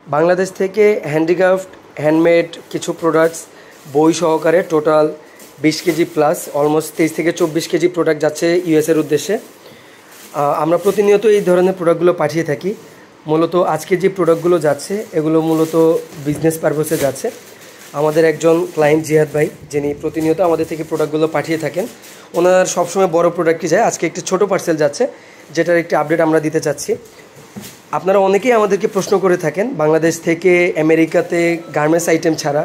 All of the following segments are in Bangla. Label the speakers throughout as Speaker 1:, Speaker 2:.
Speaker 1: বাংলাদেশ থেকে হ্যান্ডিক্রাফট হ্যান্ডমেড কিছু প্রোডাক্টস বই সহকারে টোটাল 20 কেজি প্লাস অলমোস্ট 23 থেকে 24 কেজি প্রোডাক্ট যাচ্ছে ইউএসের উদ্দেশ্যে। আমরা প্রতিনিয়ত এই ধরনের প্রোডাক্টগুলো পাঠিয়ে থাকি। মূলত আজকে যে প্রোডাক্টগুলো যাচ্ছে এগুলো মূলত বিজনেস পারপাসে যাচ্ছে। আমাদের একজন ক্লায়েন্ট জিহাদ ভাই, যিনি প্রতিনিয়ত আমাদের থেকে প্রোডাক্টগুলো পাঠিয়ে থাকেন, ওনার সবসময় বড় প্রোডাক্টই যায়। আজকে একটি ছোটো পার্সেল যাচ্ছে, যেটার একটি আপডেট আমরা দিতে চাচ্ছি। আপনারা অনেকেই আমাদেরকে প্রশ্ন করে থাকেন, বাংলাদেশ থেকে আমেরিকাতে গার্মেন্টস আইটেম ছাড়া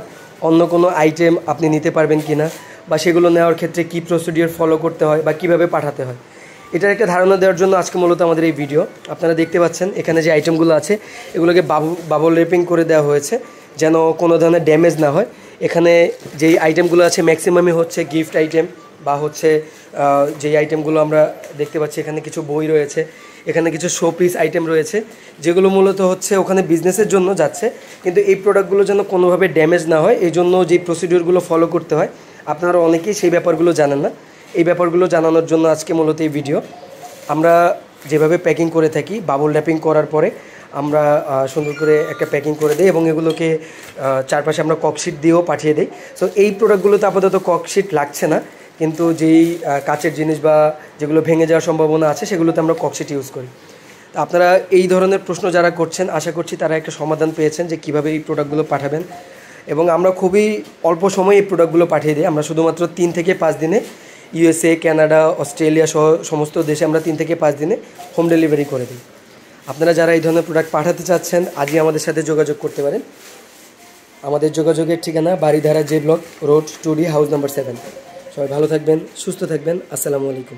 Speaker 1: অন্য কোনো আইটেম আপনি নিতে পারবেন কি না, বা সেগুলো নেওয়ার ক্ষেত্রে কী প্রসিডিওর ফলো করতে হয় বা কীভাবে পাঠাতে হয়, এটার একটা ধারণা দেওয়ার জন্য আজকে মূলত আমাদের এই ভিডিও। আপনারা দেখতে পাচ্ছেন এখানে যে আইটেমগুলো আছে এগুলোকে বাবল র্যাপিং করে দেওয়া হয়েছে যেন কোনো ধরনের ড্যামেজ না হয়। এখানে যেই আইটেমগুলো আছে ম্যাক্সিমামই হচ্ছে গিফট আইটেম, বা হচ্ছে যেই আইটেমগুলো আমরা দেখতে পাচ্ছি এখানে কিছু বই রয়েছে, এখানে কিছু শো পিস আইটেম রয়েছে, যেগুলো মূলত হচ্ছে ওখানে বিজনেসের জন্য যাচ্ছে। কিন্তু এই প্রোডাক্টগুলো যেন কোনোভাবে ড্যামেজ না হয় এই জন্য যেই প্রসিডিওরগুলো ফলো করতে হয় আপনারা অনেকেই সেই ব্যাপারগুলো জানেন না। এই ব্যাপারগুলো জানানোর জন্য আজকে মূলত এই ভিডিও। আমরা যেভাবে প্যাকিং করে থাকি, বাবল র্যাপিং করার পরে আমরা সুন্দর করে একটা প্যাকিং করে দিই এবং এগুলোকে চারপাশে আমরা ককশিট দিয়েও পাঠিয়ে দিই। সো এই প্রোডাক্টগুলোতে আপাতত ককশিট লাগছে না, কিন্তু যেই কাচের জিনিস বা যেগুলো ভেঙে যাওয়ার সম্ভাবনা আছে সেগুলোতে আমরা ককশিট ইউজ করি। আপনারা এই ধরনের প্রশ্ন যারা করছেন আশা করছি তারা একটা সমাধান পেয়েছেন যে কীভাবে এই প্রোডাক্টগুলো পাঠাবেন। এবং আমরা খুবই অল্প সময়ে এই প্রোডাক্টগুলো পাঠিয়ে দিই। আমরা শুধুমাত্র 3 থেকে 5 দিনে ইউএসএ, কানাডা, অস্ট্রেলিয়া সহ সমস্ত দেশে আমরা 3 থেকে 5 দিনে হোম ডেলিভারি করে দিই। আপনারা যারা এই ধরনের প্রোডাক্ট পাঠাতে চাচ্ছেন আজই আমাদের সাথে যোগাযোগ করতে পারেন। আমাদের যোগাযোগের ঠিকানা Baridhara J block road 2D house number 7। সবাই ভালো থাকবেন, সুস্থ থাকবেন। আসসালামু আলাইকুম।